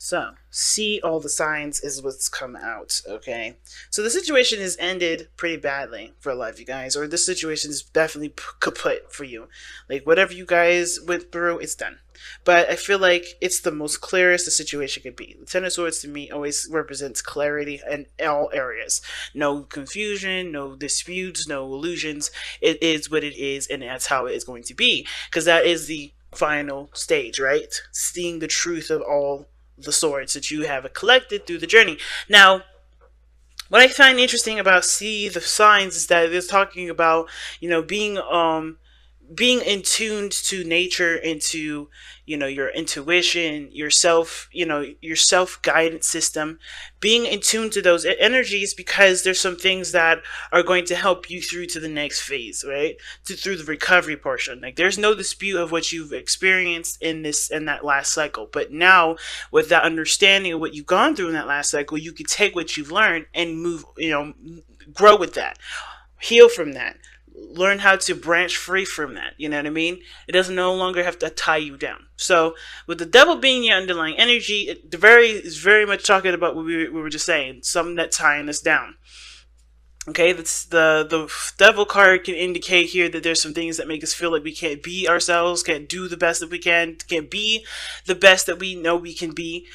So, see all the signs is what's come out, okay? So, the situation has ended pretty badly for a lot of you guys, or this situation is definitely kaput for you. Like, whatever you guys went through, it's done. But I feel like it's the most clearest the situation could be. The Ten of Swords to me always represents clarity in all areas. No confusion, no disputes, no illusions. It is what it is, and that's how it is going to be. Because that is the final stage, right? Seeing the truth of all the swords that you have collected through the journey. Now, what I find interesting about see the signs is that it's talking about, being in tuned to nature, into your intuition, yourself, your self guidance system, being in tune to those energies, because there's some things that are going to help you through to the next phase, right? Through the recovery portion. Like, there's no dispute of what you've experienced in that last cycle, but now with that understanding of what you've gone through in that last cycle, you can take what you've learned and move, grow with that, heal from that, learn how to branch free from that. You know what I mean? It doesn't no longer have to tie you down. So with the devil being your underlying energy, is very much talking about what we were just saying, something that's tying us down. Okay, that's the devil card can indicate here that there's some things that make us feel like we can't be ourselves, can't do the best that we can't be the best that we know we can be,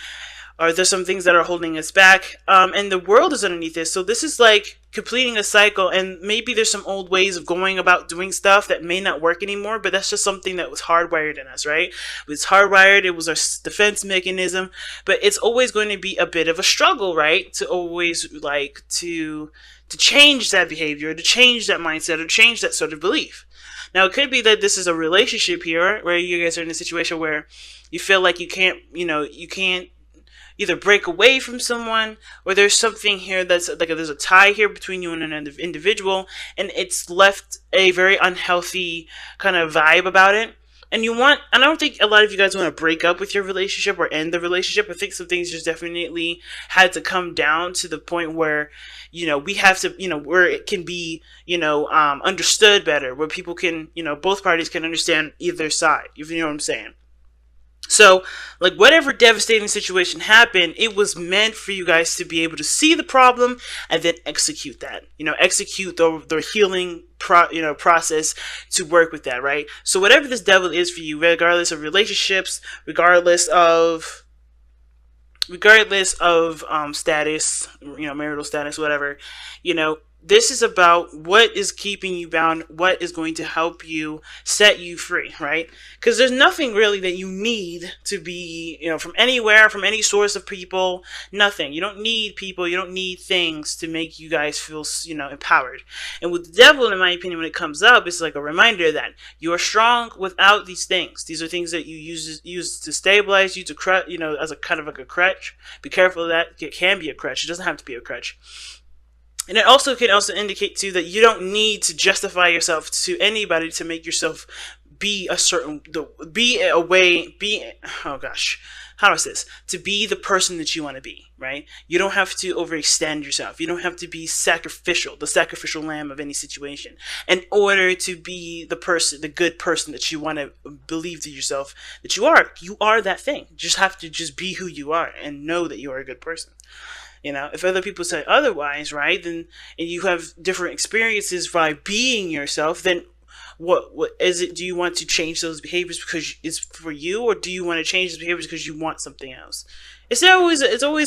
or there's some things that are holding us back, and the world is underneath this. So this is like completing a cycle, and maybe there's some old ways of going about doing stuff that may not work anymore, but that's just something that was hardwired in us, right? It was hardwired, it was our defense mechanism, but it's always going to be a bit of a struggle, right? To always like to change that behavior, to change that mindset, or change that sort of belief. Now, it could be that this is a relationship here where you guys are in a situation where you feel like you can't either break away from someone, or there's something here that's like there's a tie here between you and an individual, and it's left a very unhealthy kind of vibe about it. And I don't think a lot of you guys want to break up with your relationship or end the relationship. I think some things just definitely had to come down to the point where, we have to, where it can be, understood better, where people can, both parties can understand either side, if you know what I'm saying. So, like, whatever devastating situation happened, it was meant for you guys to be able to see the problem and then execute that. Execute the healing process to work with that, right? So, whatever this devil is for you, regardless of relationships, regardless of status, marital status, whatever, this is about what is keeping you bound, what is going to help you set you free, right? Because there's nothing really that you need to be, from anywhere, from any source of people, nothing. You don't need people, you don't need things to make you guys feel, empowered. And with the devil, in my opinion, when it comes up, it's like a reminder that you are strong without these things. These are things that you use to stabilize you, to as a kind of like a crutch. Be careful of that. It can be a crutch. It doesn't have to be a crutch. And it also can indicate too that you don't need to justify yourself to anybody to make yourself be a certain, oh gosh, how do I say this? To be the person that you want to be, right? You don't have to overextend yourself. You don't have to be the sacrificial lamb of any situation, in order to be the good person that you want to believe to yourself that you are. You are that thing. You just have to be who you are and know that you are a good person. If other people say otherwise, right, then, and you have different experiences by being yourself, then what is it? Do you want to change those behaviors because it's for you, or do you want to change those behaviors because you want something else? It's always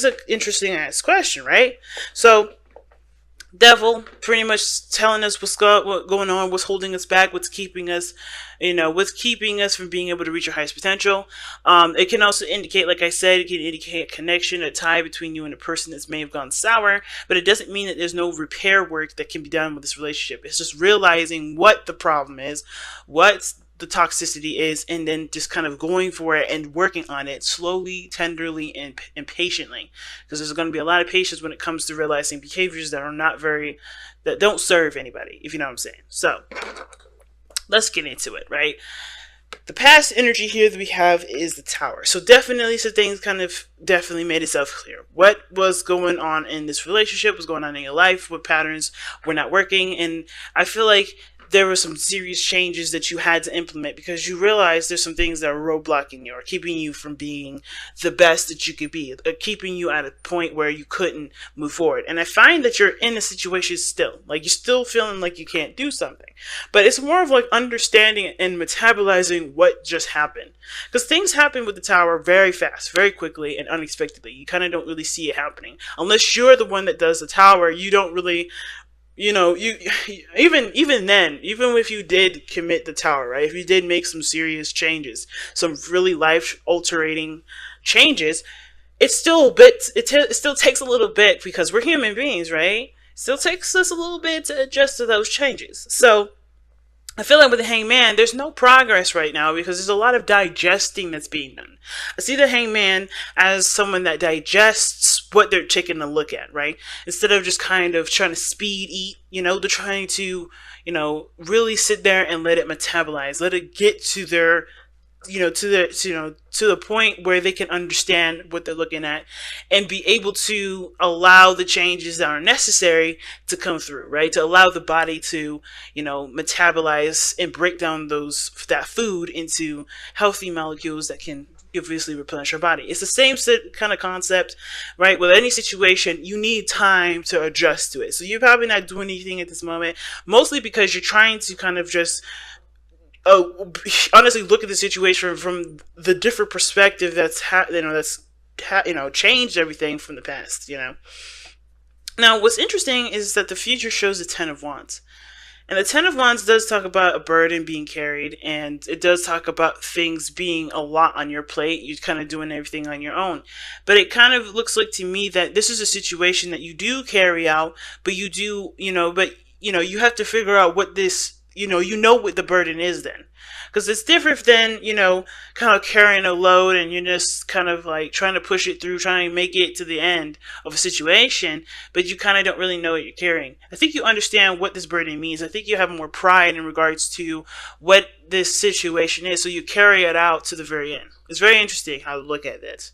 an interesting ass question, right? So, devil pretty much telling us what's going on, what's holding us back, what's keeping us from being able to reach our highest potential. It can also indicate, like I said, it can indicate a connection, a tie between you and a person that may have gone sour, but it doesn't mean that there's no repair work that can be done with this relationship. It's just realizing what the problem is, what the toxicity is, and then just kind of going for it and working on it slowly, tenderly, and patiently. Because there's going to be a lot of patience when it comes to realizing behaviors that don't serve anybody, if you know what I'm saying. So, let's get into it, right? The past energy here that we have is the Tower. So definitely some things definitely made itself clear. What was going on in this relationship, what's going on in your life, what patterns were not working. And I feel like there were some serious changes that you had to implement because you realize there's some things that are roadblocking you or keeping you from being the best that you could be, keeping you at a point where you couldn't move forward. And I find that you're in a situation still, like you're still feeling like you can't do something, but it's more of like understanding and metabolizing what just happened, because things happen with the tower very fast, very quickly, and unexpectedly. You kind of don't really see it happening unless you're the one that does the tower. You don't really, you even then, even if you did commit the tower, right, if you did make some serious changes, some really life altering changes, it's still a bit, it still takes a little bit, because we're human beings, right? It still takes us a little bit to adjust to those changes. So I feel like with the hangman, there's no progress right now because there's a lot of digesting that's being done. I see the hangman as someone that digests what they're taking a look at, right? Instead of just kind of trying to speed eat, they're trying to, really sit there and let it metabolize, let it get to their, to the point where they can understand what they're looking at and be able to allow the changes that are necessary to come through, right? To allow the body to, metabolize and break down that food into healthy molecules that can obviously replenish our body. It's the same kind of concept, right? With any situation, you need time to adjust to it. So you're probably not doing anything at this moment, mostly because you're trying to kind of just honestly look at the situation from the different perspective that's changed everything from the past. Now what's interesting is that the future shows the Ten of Wands, and the Ten of Wands does talk about a burden being carried, and it does talk about things being a lot on your plate. You're kind of doing everything on your own, but it kind of looks like to me that this is a situation that you do carry out, but you do, you have to figure out what this, what the burden is then. Because it's different than, kind of carrying a load and you're just kind of like trying to push it through, trying to make it to the end of a situation, but you kind of don't really know what you're carrying. I think you understand what this burden means. I think you have more pride in regards to what this situation is, so you carry it out to the very end. It's very interesting how to look at this.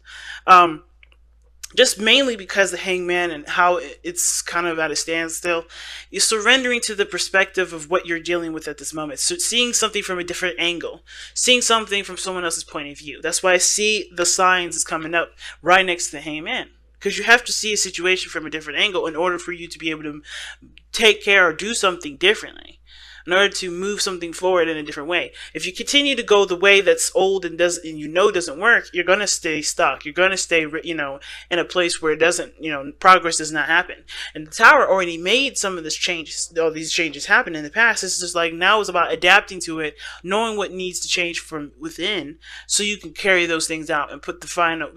Just mainly because the hangman and how it's kind of at a standstill, you're surrendering to the perspective of what you're dealing with at this moment. So seeing something from a different angle, seeing something from someone else's point of view. That's why I see the signs is coming up right next to the hangman. Because you have to see a situation from a different angle in order for you to be able to take care or do something differently, in order to move something forward in a different way. If you continue to go the way that's old and doesn't work, you're gonna stay stuck. You're gonna stay, in a place where it doesn't, progress does not happen. And the tower already made some of these changes happen in the past. It's just like now it's about adapting to it, knowing what needs to change from within, so you can carry those things out and put the final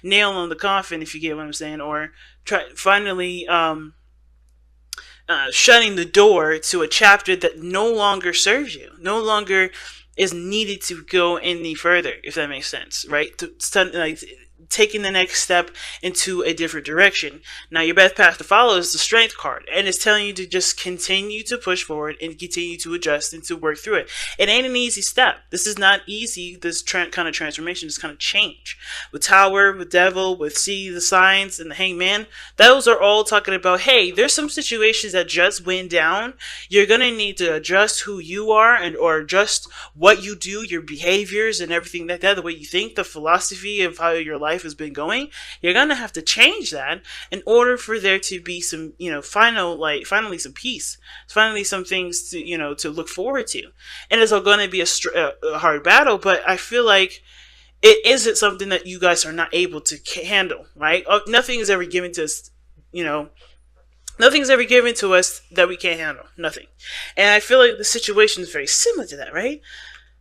nail on the coffin, if you get what I'm saying, or finally. Shutting the door to a chapter that no longer serves you, no longer is needed to go any further, if that makes sense, right? Taking the next step into a different direction. Now, your best path to follow is the Strength card, and it's telling you to just continue to push forward and continue to adjust and to work through it. It ain't an easy step. This is not easy, this kind of transformation, this kind of change. With Tower, with Devil, with See the Signs, and the Hangman, those are all talking about, hey, there's some situations that just went down. You're going to need to adjust who you are or adjust what you do, your behaviors and everything like that, the way you think, the philosophy of how your life has been going. You're gonna have to change that in order for there to be some, finally some peace, finally some things to, to look forward to. And it's all going to be a hard battle, but I feel like it isn't something that you guys are not able to handle, right? Nothing is ever given to us, nothing's ever given to us that we can't handle. Nothing. And I feel like the situation is very similar to that, right?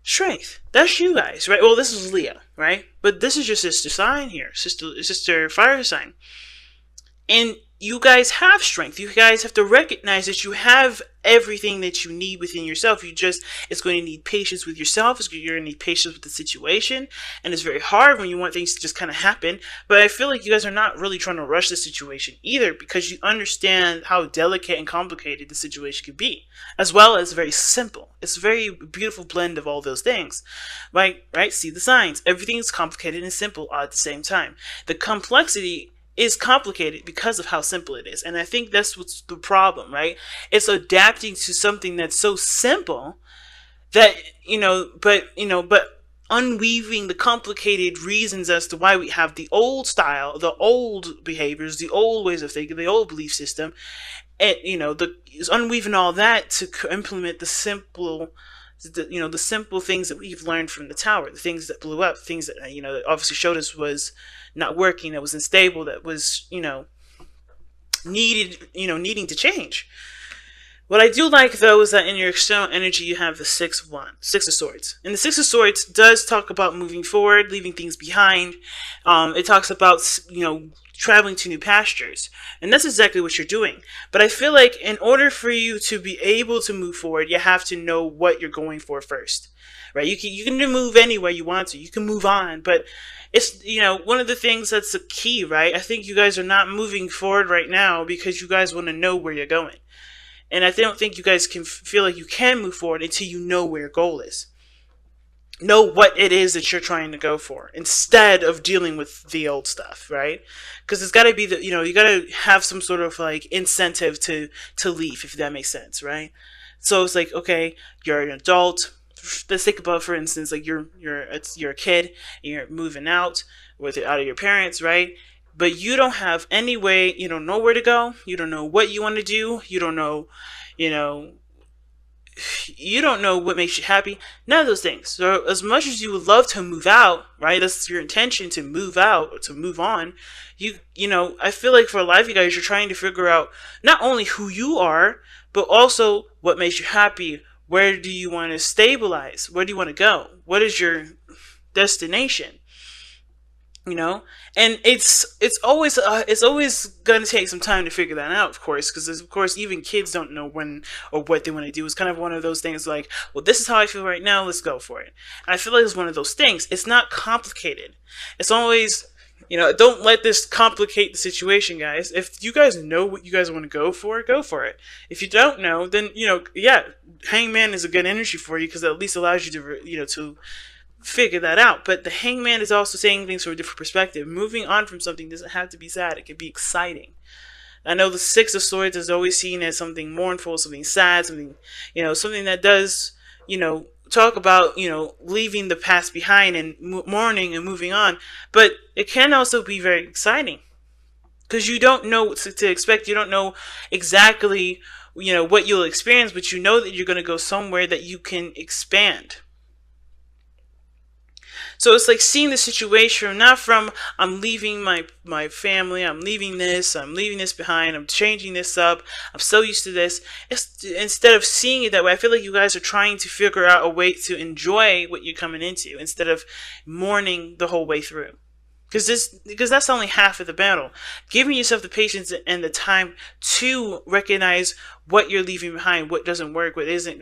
Strength. That's you guys, right? Well, this is Leo, right? But this is your sister sign here, sister fire sign. And you guys have strength. You guys have to recognize that you have everything that you need within yourself. It's going to need patience with yourself. You're going to need patience with the situation. And it's very hard when you want things to just kind of happen. But I feel like you guys are not really trying to rush the situation either, because you understand how delicate and complicated the situation could be, as well as very simple. It's a very beautiful blend of all those things. Right? See the signs. Everything is complicated and simple all at the same time. The complexity is complicated because of how simple it is. And I think that's what's the problem, right? It's adapting to something that's so simple that, but unweaving the complicated reasons as to why we have the old style, the old behaviors, the old ways of thinking, the old belief system, and the is unweaving all that to implement the simple, the simple things that we've learned from the tower, the things that blew up, things that that obviously showed us was not working, that was unstable, that was needing to change. What I do like, though, is that in your external energy, you have the Six of Swords. And the Six of Swords does talk about moving forward, leaving things behind. It talks about, traveling to new pastures. And that's exactly what you're doing. But I feel like in order for you to be able to move forward, you have to know what you're going for first. Right? You can move anywhere you want to. You can move on. But it's, one of the things that's the key, right? I think you guys are not moving forward right now because you guys want to know where you're going. And I don't think you guys can feel like you can move forward until you know where your goal is. Know what it is that you're trying to go for instead of dealing with the old stuff, right? Because it's got to be you got to have some sort of like incentive to leave, if that makes sense, right? So it's like, okay, you're an adult. Let's think about, for instance, like you're a kid and you're moving out out of your parents, right? But you don't have any way, you don't know where to go, you don't know what you want to do, you don't know, you know, you don't know what makes you happy, none of those things. So as much as you would love to move out, right, that's your intention, to move out or to move on, I feel like for a lot of you guys, you're trying to figure out not only who you are, but also what makes you happy. Where do you want to stabilize? Where do you want to go? What is your destination? And it's always gonna take some time to figure that out, of course, because of course even kids don't know when or what they want to do. It's kind of one of those things like, well, this is how I feel right now, let's go for it. And I feel like it's one of those things. It's not complicated. It's always, don't let this complicate the situation, guys. If you guys know what you guys want to go for it. If you don't know, then yeah, Hangman is a good energy for you because it at least allows you to figure that out. But the Hangman is also saying things from a different perspective. Moving on from something doesn't have to be sad. It can be exciting. I know the Six of Swords is always seen as something mournful, something sad, something that does, talk about, leaving the past behind and mourning and moving on. But it can also be very exciting because you don't know what to expect. You don't know exactly, what you'll experience, but you know that you're going to go somewhere that you can expand. So it's like seeing the situation not from, I'm leaving my family, I'm leaving this behind, I'm changing this up, I'm so used to this. Instead of seeing it that way, I feel like you guys are trying to figure out a way to enjoy what you're coming into instead of mourning the whole way through. Because that's only half of the battle. Giving yourself the patience and the time to recognize what you're leaving behind, what doesn't work, what isn't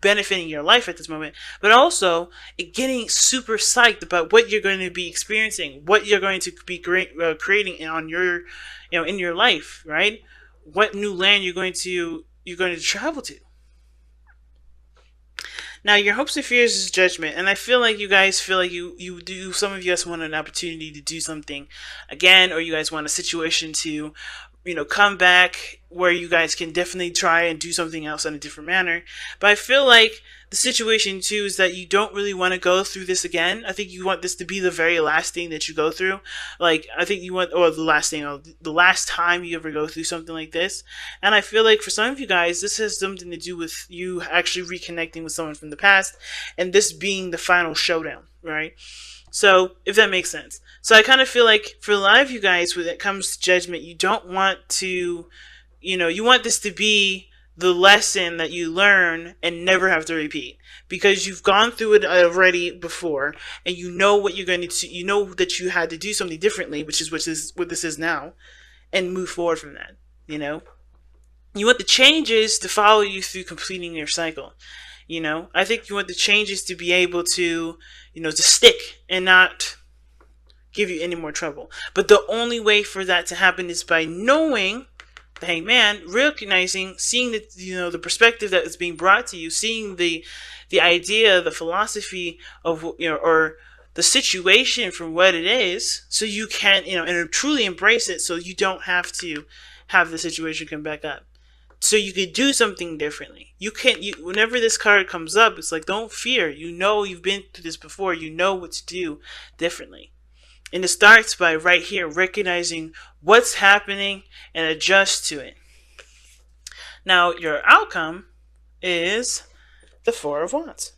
benefiting your life at this moment, but also getting super psyched about what you're going to be experiencing, what you're going to be creating on your, in your life, right? What new land you're going to travel to. Now, your hopes and fears is judgment, and I feel like you guys feel like you do. Some of you guys want an opportunity to do something again, or you guys want a situation to, come back where you guys can definitely try and do something else in a different manner. But I feel like the situation too is that you don't really want to go through this again. I think you want this to be the very last thing that you go through. Like, I think you want, or the last thing, or the last time you ever go through something like this. And I feel like for some of you guys, this has something to do with you actually reconnecting with someone from the past, and this being the final showdown, right? So, if that makes sense. So I kind of feel like for a lot of you guys, when it comes to judgment, you don't want to, you want this to be the lesson that you learn and never have to repeat, because you've gone through it already before, and you know what you're going to, you know that you had to do something differently, which is what this is now, and move forward from that. You want the changes to follow you through completing your cycle. I think you want the changes to be able to, to stick and not give you any more trouble. But the only way for that to happen is by knowing the Hangman, recognizing, seeing the perspective that is being brought to you, seeing the idea, the philosophy of, or the situation for what it is, so you can, and truly embrace it, so you don't have to have the situation come back up. So you could do something differently. You can't. Whenever this card comes up, it's like, don't fear. You've been through this before. You know what to do differently. And it starts by right here recognizing what's happening and adjust to it. Now your outcome is the Four of Wands.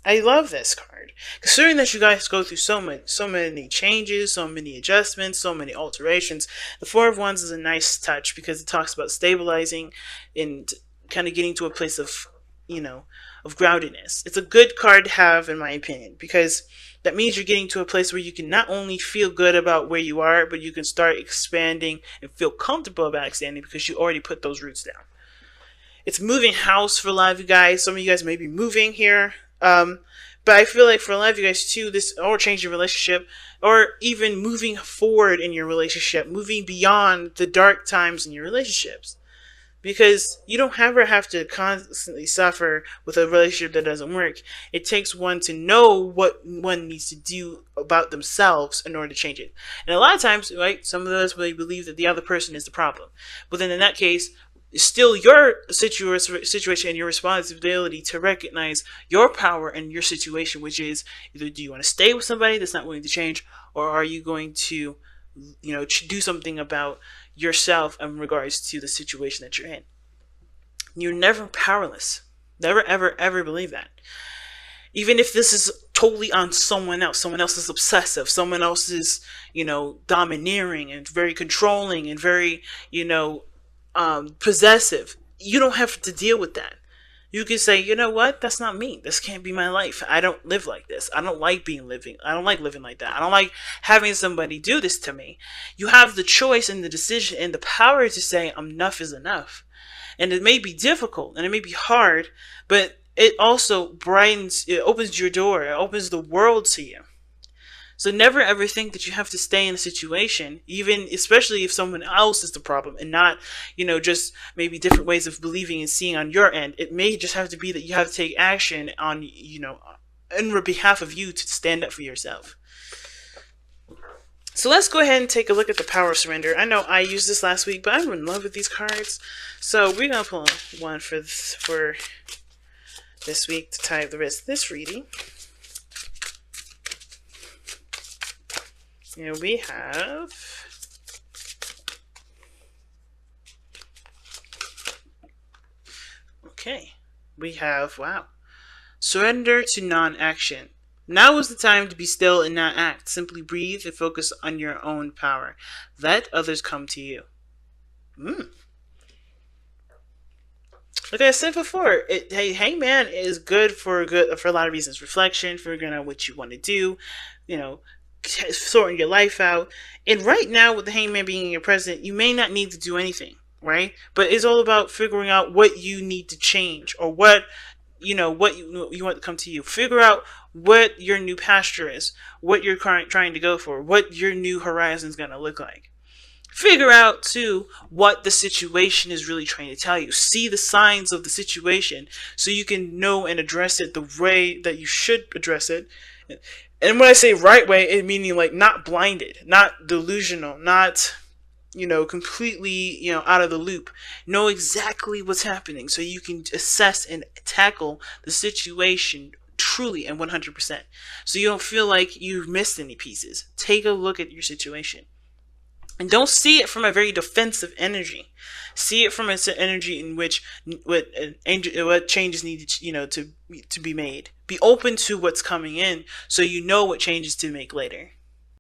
I love this card. Considering that you guys go through so many changes, so many adjustments, so many alterations, the Four of Wands is a nice touch because it talks about stabilizing and kind of getting to a place of, of groundedness. It's a good card to have, in my opinion, because that means you're getting to a place where you can not only feel good about where you are, but you can start expanding and feel comfortable about expanding because you already put those roots down. It's moving house for a lot of you guys. Some of you guys may be moving here. But I feel like for a lot of you guys too, this, or changing your relationship, or even moving forward in your relationship, moving beyond the dark times in your relationships. Because you don't ever have to constantly suffer with a relationship that doesn't work. It takes one to know what one needs to do about themselves in order to change it. And a lot of times, right, some of us may believe that the other person is the problem. But then in that case, it's still your situation and your responsibility to recognize your power and your situation, which is either do you want to stay with somebody that's not willing to change, or are you going to, do something about yourself in regards to the situation that you're in. You're never powerless. Never, ever, ever believe that. Even if this is totally on someone else is obsessive, someone else is, domineering and very controlling and very, possessive. You don't have to deal with that. You can say, you know what? That's not me. This can't be my life. I don't live like this. I don't like I don't like living like that. I don't like having somebody do this to me. You have the choice and the decision and the power to say enough is enough. And it may be difficult and it may be hard, but it also it opens your door. It opens the world to you. So never ever think that you have to stay in a situation, especially if someone else is the problem and not, just maybe different ways of believing and seeing on your end. It may just have to be that you have to take action on, in behalf of you to stand up for yourself. So let's go ahead and take a look at the power of surrender. I know I used this last week, but I'm in love with these cards. So we're going to pull one for this week to tie up the rest of this reading. Here we have wow. Surrender to non-action. Now is the time to be still and not act. Simply breathe and focus on your own power. Let others come to you. Like I said before, Hangman is good for a lot of reasons. Reflection, figuring out what you want to do, sorting your life out. And right now, with the Hangman being your president, you may not need to do anything, right? But it's all about figuring out what you need to change, or what you want to come to you. Figure out what your new pasture is, what you're trying to go for, what your new horizon is going to look like. Figure out, too, what the situation is really trying to tell you. See the signs of the situation so you can know and address it the way that you should address it. And when I say right way, it meaning like not blinded, not delusional, not, completely, out of the loop. Know exactly what's happening so you can assess and tackle the situation truly and 100%. So you don't feel like you've missed any pieces. Take a look at your situation. And don't see it from a very defensive energy. See it from an energy in which what changes need to be made. Be open to what's coming in so you know what changes to make later.